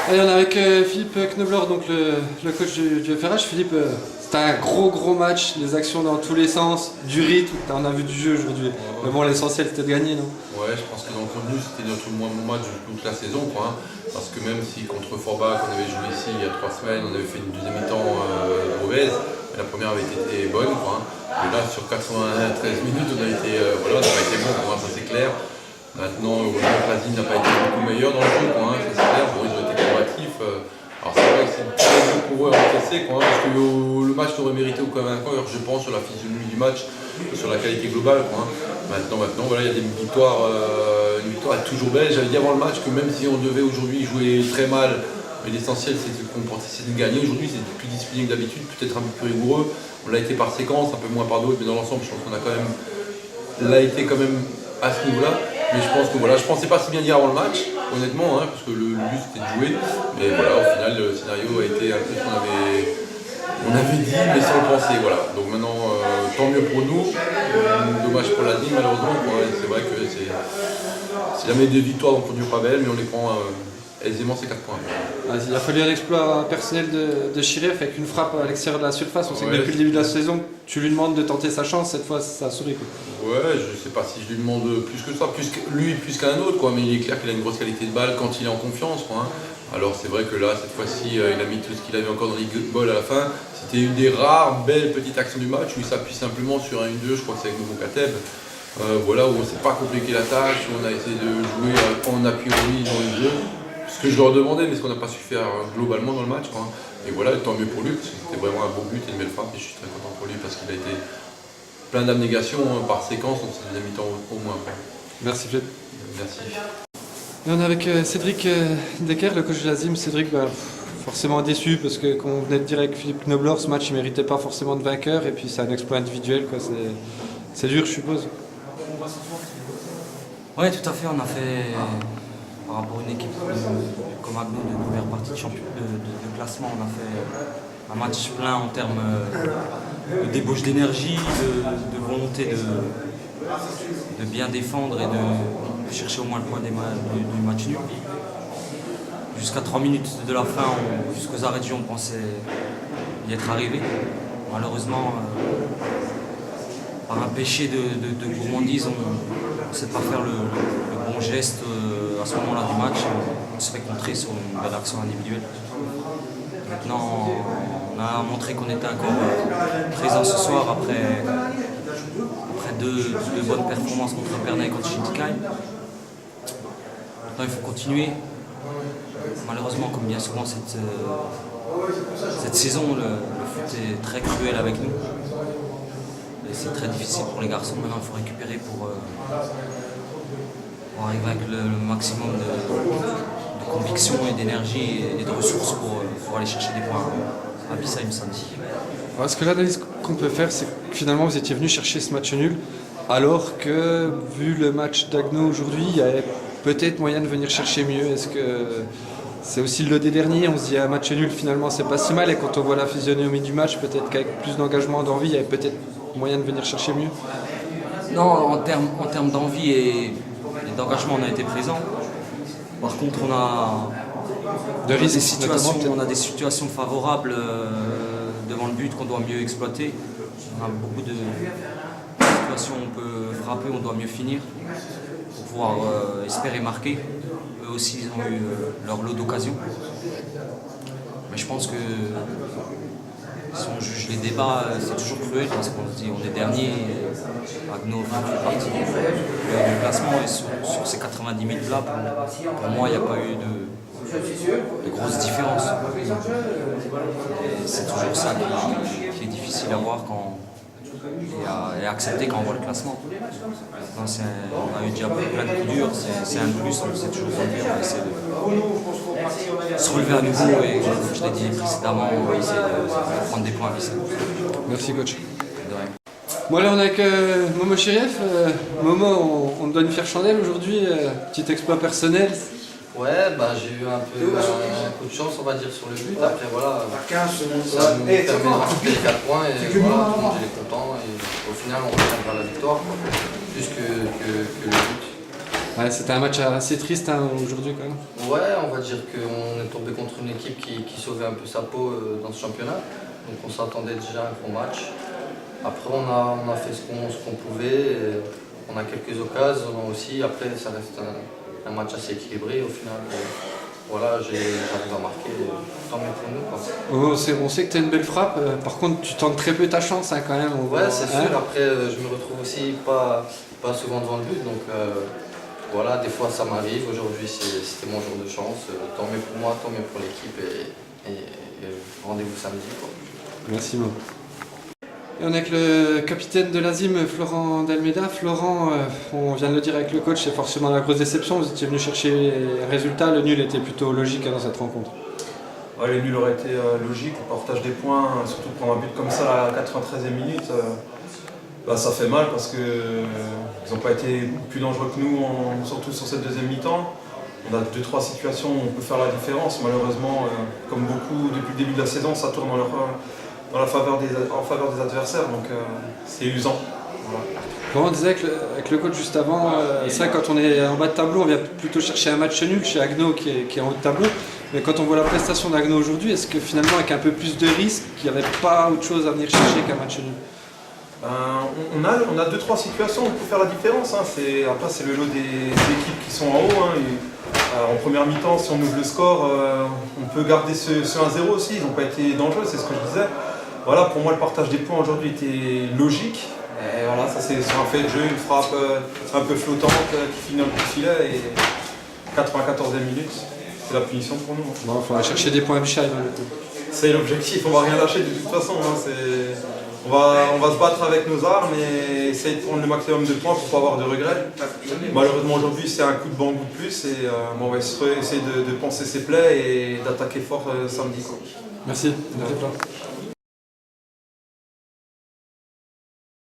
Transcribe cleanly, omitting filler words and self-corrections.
Allez, on est avec Philippe Knoblauch, donc le coach du FRH. Philippe, c'était un gros match, des actions dans tous les sens, du rythme, on a vu du jeu aujourd'hui. Mais bon, l'essentiel c'était de gagner, non? Ouais, je pense que dans le contenu c'était notre moins bon match de toute la saison, quoi, hein. Parce que même si contre Forbach on avait joué ici il y a 3 semaines, on avait fait une deuxième mi-temps mauvaise, mais la première avait été bonne, quoi, hein. Et là sur 93 minutes on a été, voilà, on n'a pas été bon, quoi, ça c'est clair. Maintenant, Lazim n'a pas été beaucoup meilleur dans le jeu, quoi, hein, ça c'est clair. Bon, ils ont été combatifs. Alors c'est vrai que c'est très dur pour eux à encaisser, quoi, hein, parce que le match aurait mérité aucun vainqueur, je pense, sur la physionomie du match, sur la qualité globale, quoi, hein. Maintenant, voilà, il y a des victoires, une victoire est toujours belle. J'avais dit avant le match que même si on devait aujourd'hui jouer très mal, mais l'essentiel c'est de se comporter, c'est de gagner. Aujourd'hui c'est plus discipliné que d'habitude, peut-être un peu plus rigoureux. On l'a été par séquence, un peu moins par d'autres, mais dans l'ensemble je pense qu'on a quand même été quand même à ce niveau-là. Mais je pense que voilà, je pensais pas si bien dire avant le match, honnêtement, hein, parce que le but c'était de jouer. Mais voilà, au final le scénario a été un peu ce qu'on avait dit, mais sans le penser. Voilà. Donc maintenant, tant mieux pour nous. Dommage pour Lazim, malheureusement. C'est vrai que c'est jamais des victoires dont on ne pas belle, mais on les prend aisément ces 4 points. Il a fallu un exploit personnel de Chiref avec une frappe à l'extérieur de la surface. On sait que depuis le début de la saison, tu lui demandes de tenter sa chance. Cette fois, ça a souri, quoi. Ouais, je sais pas si je lui demande plus que ça, plus qu'un autre, quoi, mais il est clair qu'il a une grosse qualité de balle quand il est en confiance, quoi, hein. Alors c'est vrai que là, cette fois-ci, il a mis tout ce qu'il avait encore dans les ball à la fin. C'était une des rares belles petites actions du match où il s'appuie simplement sur un 1-2, je crois que c'est avec Momo Kateb. Voilà, où on ne s'est pas compliqué la tâche, où on a essayé de jouer en appui remis dans le jeu. Ce que je leur demandais, mais ce qu'on n'a pas su faire globalement dans le match, quoi. Et voilà, tant mieux pour lui, parce que c'était vraiment un beau but et une belle frappe, et je suis très content pour lui parce qu'il a été plein d'abnégation, hein, par séquence, donc c'est des mi-temps au moins, quoi. Merci Philippe. Merci. Et on est avec Cédric Decker, le coach de Lazim. Cédric, forcément déçu parce que, comme on venait de dire avec Philippe Knoblauch, ce match il ne méritait pas forcément de vainqueur, et puis c'est un exploit individuel, quoi. C'est dur, je suppose. Oui, tout à fait. On a fait, par rapport à une équipe comme Agno de première partie de classement, on a fait un match plein en termes de débauche d'énergie, de volonté de bien défendre et de chercher au moins le point du match nul. Jusqu'à 3 minutes de la fin, jusqu'aux arrêts de jeu, on pensait y être arrivé. Malheureusement, par un péché de gourmandise, on ne sait pas faire le bon geste à ce moment-là du match. On se fait contrer sur une belle action individuelle. Maintenant, on a montré qu'on était encore présent ce soir après deux bonnes performances contre Epernay et contre Shintikai. Maintenant, il faut continuer. Malheureusement, comme bien souvent cette saison, le foot est très cruel avec nous. Et c'est très difficile pour les garçons. Maintenant, il faut récupérer pour arriver avec le maximum de conviction et d'énergie et de ressources pour aller chercher des points à Bissheim samedi. Parce que l'analyse qu'on peut faire, c'est que finalement vous étiez venu chercher ce match nul, alors que, vu le match d'Agno aujourd'hui, il y avait peut-être moyen de venir chercher mieux. Est-ce que c'est aussi le lot des derniers? On se dit un match nul, finalement c'est pas si mal, et quand on voit la physionomie du match, peut-être qu'avec plus d'engagement, d'envie, il y avait peut-être moyen de venir chercher mieux. Non, en termes d'envie et d'engagement, on a été présent. Par contre, on a des situations favorables devant le but qu'on doit mieux exploiter. On a beaucoup de situations où on peut frapper, on doit mieux finir pour pouvoir espérer marquer. Eux aussi, ils ont eu leur lot d'occasions. Mais je pense que si on juge les débats, c'est toujours cruel parce qu'on se dit on est dernier. Agno fait partie du classement, et sur ces 90 000 là, pour moi, il n'y a pas eu de grosses différences. Et c'est toujours ça qui est difficile à voir et à accepter quand on voit le classement. Maintenant, on a eu déjà plein de coups durs, c'est un plus, on s'est toujours relevé, on essaie de se relever à nouveau, et comme je l'ai dit précédemment, on va essayer de prendre des points à Bissheim. Merci coach. Bon, là on est avec Momo Chiref. Momo, on te donne une fière chandelle aujourd'hui, petit exploit personnel. Ouais, j'ai eu un coup de chance, on va dire, sur le but. Après, voilà, ça nous permet de rajouter les 4 points, et voilà, tout le monde est content. Et au final, on revient vers la victoire, plus que le but. Ouais, c'était un match assez triste hein, aujourd'hui quand même. Ouais, on va dire qu'on est tombé contre une équipe qui sauvait un peu sa peau dans ce championnat. Donc on s'attendait déjà à un gros match. Après on a fait ce qu'on pouvait. On a quelques occasions aussi. Après ça reste un match assez équilibré au final. Voilà, j'arrive à marquer, tant mieux pour nous. Quoi. On sait que tu as une belle frappe, par contre tu tentes très peu ta chance hein, quand même. Ouais, c'est sûr, après je me retrouve aussi pas souvent devant le but, donc voilà, des fois ça m'arrive. Aujourd'hui c'était mon jour de chance, tant mieux pour moi, tant mieux pour l'équipe et rendez-vous samedi. Quoi. Merci Mo. Et on est avec le capitaine de l'Azim, Florent D'Almeida. Florent, on vient de le dire avec le coach, c'est forcément la grosse déception. Vous étiez venu chercher un résultat, le nul était plutôt logique dans cette rencontre. Ouais, le nul aurait été logique, le partage des points, surtout prendre un but comme ça à la 93e minute, ça fait mal parce qu'ils n'ont pas été plus dangereux que nous, surtout sur cette deuxième mi-temps. On a 2-3 situations où on peut faire la différence. Malheureusement, comme beaucoup depuis le début de la saison, ça tourne en faveur des adversaires, donc c'est usant. Voilà. Comme on disait avec le coach juste avant, c'est vrai quand on est en bas de tableau, on vient plutôt chercher un match nul chez Haguenau qui est en haut de tableau. Mais quand on voit la prestation d'Haguenau aujourd'hui, est-ce que finalement avec un peu plus de risque, il n'y avait pas autre chose à venir chercher qu'un match nul? On a 2-3 situations où on peut faire la différence. Hein. Après c'est le lot des équipes qui sont en haut. Hein. En première mi-temps, si on ouvre le score, on peut garder ce 1-0 aussi. Ils n'ont pas été dangereux, c'est ce que je disais. Voilà, pour moi le partage des points aujourd'hui était logique. Et voilà, ça c'est sur un fait de jeu, une frappe un peu flottante qui finit dans le coup de filet et 94e minute, c'est la punition pour nous. Bon, il faudra chercher des points à Bichheim. C'est l'objectif, on va rien lâcher de toute façon. Hein, on va se battre avec nos armes et essayer de prendre le maximum de points pour ne pas avoir de regrets. Malheureusement aujourd'hui c'est un coup de bambou de plus et on va essayer de penser ses plaies et d'attaquer fort samedi. Quoi. Merci.